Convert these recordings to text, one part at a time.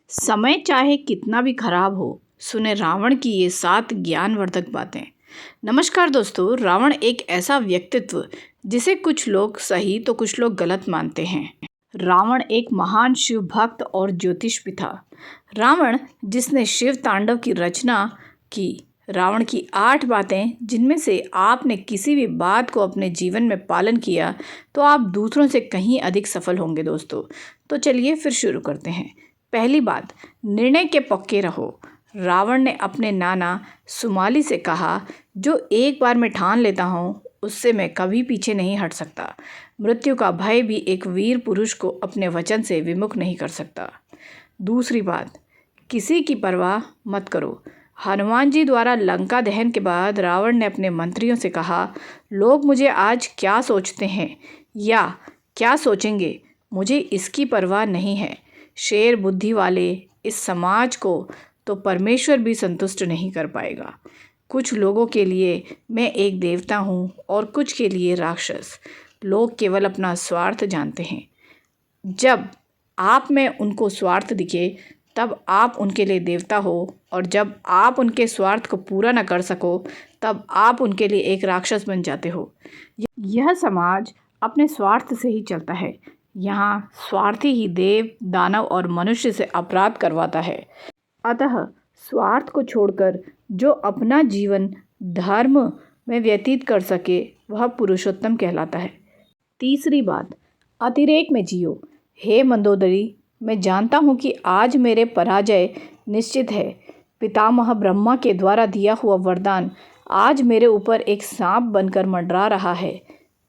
समय चाहे कितना भी खराब हो, सुने रावण की ये 7 ज्ञानवर्धक बातें। नमस्कार दोस्तों, रावण एक ऐसा व्यक्तित्व जिसे कुछ लोग सही तो कुछ लोग गलत मानते हैं। रावण एक महान शिव भक्त और ज्योतिष भी था। रावण जिसने शिव तांडव की रचना की। रावण की 8 बातें जिनमें से आपने किसी भी बात को अपने जीवन में पालन किया तो आप दूसरों से कहीं अधिक सफल होंगे दोस्तों। तो चलिए फिर शुरू करते हैं। पहली बात, निर्णय के पक्के रहो। रावण ने अपने नाना सुमाली से कहा, जो एक बार मैं ठान लेता हूँ उससे मैं कभी पीछे नहीं हट सकता। मृत्यु का भय भी एक वीर पुरुष को अपने वचन से विमुख नहीं कर सकता। दूसरी बात, किसी की परवाह मत करो। हनुमान जी द्वारा लंका दहन के बाद रावण ने अपने मंत्रियों से कहा, लोग मुझे आज क्या सोचते हैं या क्या सोचेंगे, मुझे इसकी परवाह नहीं है। शेर बुद्धि वाले इस समाज को तो परमेश्वर भी संतुष्ट नहीं कर पाएगा। कुछ लोगों के लिए मैं एक देवता हूँ और कुछ के लिए राक्षस। लोग केवल अपना स्वार्थ जानते हैं। जब आप में उनको स्वार्थ दिखे तब आप उनके लिए देवता हो, और जब आप उनके स्वार्थ को पूरा न कर सको तब आप उनके लिए एक राक्षस बन जाते हो। यह समाज अपने स्वार्थ से ही चलता है। यहाँ स्वार्थी ही देव, दानव और मनुष्य से अपराध करवाता है। अतः स्वार्थ को छोड़कर जो अपना जीवन धर्म में व्यतीत कर सके वह पुरुषोत्तम कहलाता है। तीसरी बात, अतिरेक में जियो। हे मंदोदरी, मैं जानता हूँ कि आज मेरे पराजय निश्चित है। पितामह ब्रह्मा के द्वारा दिया हुआ वरदान आज मेरे ऊपर एक सांप बनकर मंडरा रहा है।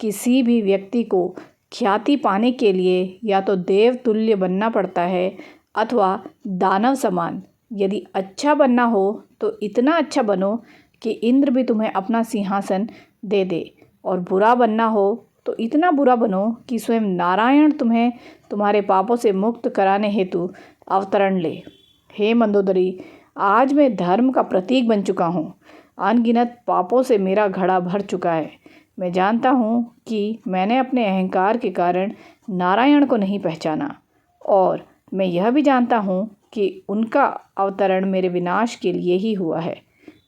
किसी भी व्यक्ति को ख्याति पाने के लिए या तो देव तुल्य बनना पड़ता है अथवा दानव समान। यदि अच्छा बनना हो तो इतना अच्छा बनो कि इंद्र भी तुम्हें अपना सिंहासन दे दे, और बुरा बनना हो तो इतना बुरा बनो कि स्वयं नारायण तुम्हें तुम्हारे पापों से मुक्त कराने हेतु अवतरण ले। हे मंदोदरी, आज मैं धर्म का प्रतीक बन चुका हूँ। अनगिनत पापों से मेरा घड़ा भर चुका है। मैं जानता हूँ कि मैंने अपने अहंकार के कारण नारायण को नहीं पहचाना, और मैं यह भी जानता हूँ कि उनका अवतरण मेरे विनाश के लिए ही हुआ है।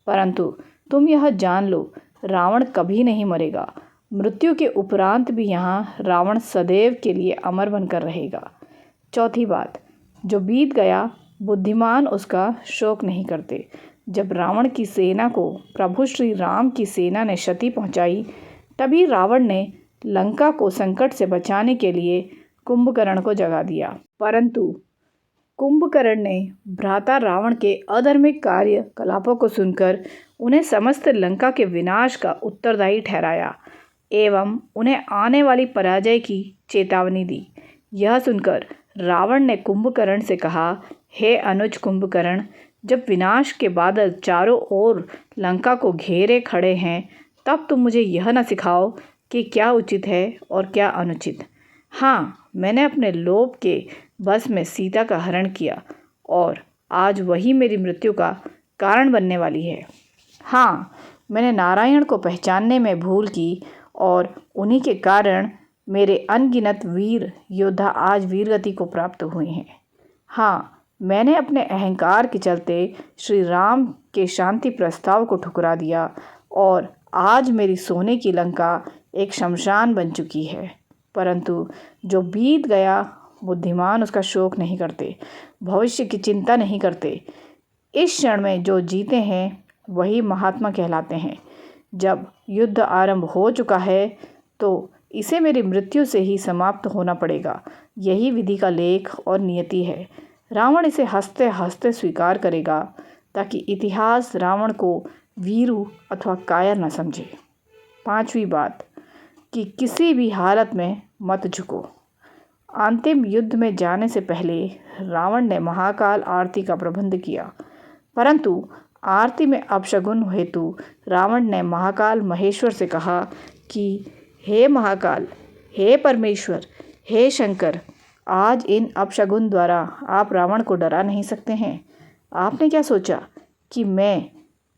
परंतु तुम यह जान लो, रावण कभी नहीं मरेगा। मृत्यु के उपरांत भी यहाँ रावण सदैव के लिए अमर बनकर रहेगा। चौथी बात, जो बीत गया बुद्धिमान उसका शोक नहीं करते। जब रावण की सेना को प्रभु श्री राम की सेना ने क्षति पहुँचाई, तभी रावण ने लंका को संकट से बचाने के लिए कुंभकर्ण को जगा दिया। परंतु कुंभकर्ण ने भ्राता रावण के अधार्मिक कार्यकलापों को सुनकर उन्हें समस्त लंका के विनाश का उत्तरदायी ठहराया एवं उन्हें आने वाली पराजय की चेतावनी दी। यह सुनकर रावण ने कुंभकर्ण से कहा, हे अनुज कुंभकर्ण, जब विनाश के बादल चारों ओर लंका को घेरे खड़े हैं तब तुम मुझे यह न सिखाओ कि क्या उचित है और क्या अनुचित। हाँ, मैंने अपने लोभ के बस में सीता का हरण किया और आज वही मेरी मृत्यु का कारण बनने वाली है। हाँ, मैंने नारायण को पहचानने में भूल की और उन्हीं के कारण मेरे अनगिनत वीर योद्धा आज वीरगति को प्राप्त हुए हैं। हाँ, मैंने अपने अहंकार के चलते श्री राम के शांति प्रस्ताव को ठुकरा दिया और आज मेरी सोने की लंका एक शमशान बन चुकी है। परंतु जो बीत गया बुद्धिमान उसका शोक नहीं करते, भविष्य की चिंता नहीं करते। इस क्षण में जो जीते हैं वही महात्मा कहलाते हैं। जब युद्ध आरंभ हो चुका है तो इसे मेरी मृत्यु से ही समाप्त होना पड़ेगा। यही विधि का लेख और नियति है। रावण इसे हंसते हंसते स्वीकार करेगा ताकि इतिहास रावण को वीरू अथवा कायर न समझे। पांचवी बात, कि किसी भी हालत में मत झुको। अंतिम युद्ध में जाने से पहले रावण ने महाकाल आरती का प्रबंध किया, परंतु आरती में अपशगुन हेतु रावण ने महाकाल महेश्वर से कहा कि हे महाकाल, हे परमेश्वर, हे शंकर, आज इन अपशगुन द्वारा आप रावण को डरा नहीं सकते हैं। आपने क्या सोचा कि मैं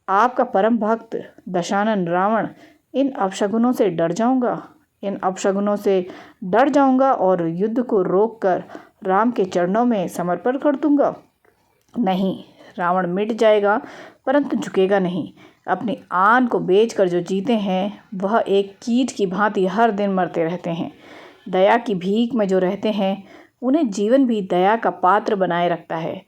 आपका परम भक्त दशानन रावण इन अपशगुनों से डर जाऊंगा? इन अपशगुनों से डर जाऊंगा और युद्ध को रोककर राम के चरणों में समर्पण कर दूंगा। नहीं, रावण मिट जाएगा परंतु झुकेगा नहीं। अपनी आन को बेचकर जो जीते हैं वह एक कीट की भांति हर दिन मरते रहते हैं। दया की भीख में जो रहते हैं उन्हें जीवन भी दया का पात्र बनाए रखता है।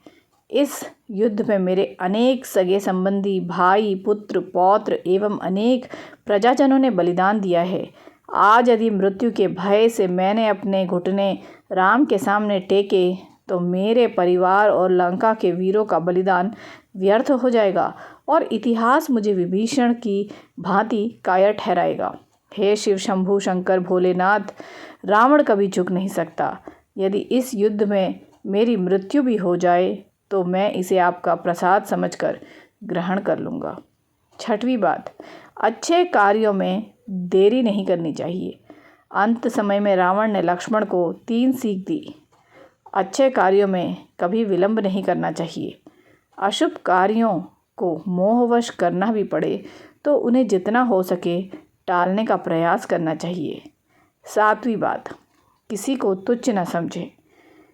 इस युद्ध में मेरे अनेक सगे संबंधी, भाई, पुत्र, पौत्र एवं अनेक प्रजाजनों ने बलिदान दिया है। आज यदि मृत्यु के भय से मैंने अपने घुटने राम के सामने टेके तो मेरे परिवार और लंका के वीरों का बलिदान व्यर्थ हो जाएगा और इतिहास मुझे विभीषण की भांति कायर ठहराएगा। हे शिव शंभु शंकर भोलेनाथ, रावण कभी झुक नहीं सकता। यदि इस युद्ध में मेरी मृत्यु भी हो जाए तो मैं इसे आपका प्रसाद समझकर ग्रहण कर लूँगा। छठवीं बात, अच्छे कार्यों में देरी नहीं करनी चाहिए। अंत समय में रावण ने लक्ष्मण को 3 सीख दी। अच्छे कार्यों में कभी विलंब नहीं करना चाहिए। अशुभ कार्यों को मोहवश करना भी पड़े तो उन्हें जितना हो सके टालने का प्रयास करना चाहिए। 7वीं बात, किसी को तुच्छ न समझें।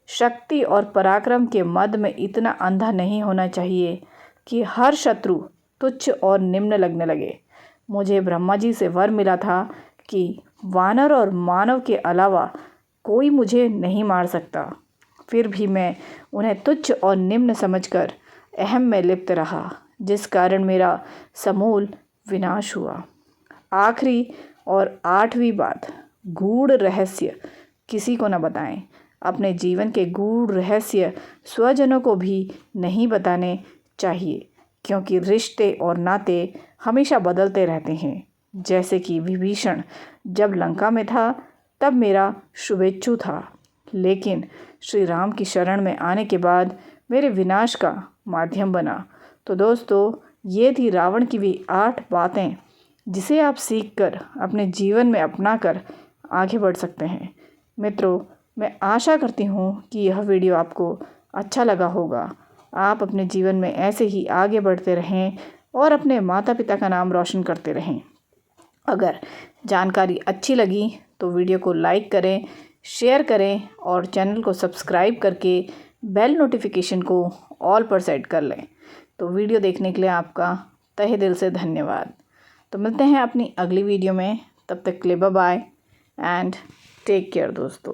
शक्ति और पराक्रम के मद में इतना अंधा नहीं होना चाहिए कि हर शत्रु तुच्छ और निम्न लगने लगे। मुझे ब्रह्मा जी से वर मिला था कि वानर और मानव के अलावा कोई मुझे नहीं मार सकता। फिर भी मैं उन्हें तुच्छ और निम्न समझकर अहम में लिप्त रहा, जिस कारण मेरा समूल विनाश हुआ। आखिरी और 8वीं बात, गूढ़ रहस्य किसी को न बताएं। अपने जीवन के गूढ़ रहस्य स्वजनों को भी नहीं बताने चाहिए, क्योंकि रिश्ते और नाते हमेशा बदलते रहते हैं। जैसे कि विभीषण जब लंका में था तब मेरा शुभेच्छु था, लेकिन श्री राम की शरण में आने के बाद मेरे विनाश का माध्यम बना। तो दोस्तों, ये थी रावण की भी 8 बातें जिसे आप सीखकर अपने जीवन में अपनाकर आगे बढ़ सकते हैं। मित्रों, मैं आशा करती हूँ कि यह वीडियो आपको अच्छा लगा होगा। आप अपने जीवन में ऐसे ही आगे बढ़ते रहें और अपने माता पिता का नाम रोशन करते रहें। अगर जानकारी अच्छी लगी तो वीडियो को लाइक करें, शेयर करें और चैनल को सब्सक्राइब करके बेल नोटिफिकेशन को ऑल पर सेट कर लें। तो वीडियो देखने के लिए आपका तहे दिल से धन्यवाद। तो मिलते हैं अपनी अगली वीडियो में, तब तक के लिए bye bye and take care दोस्तों।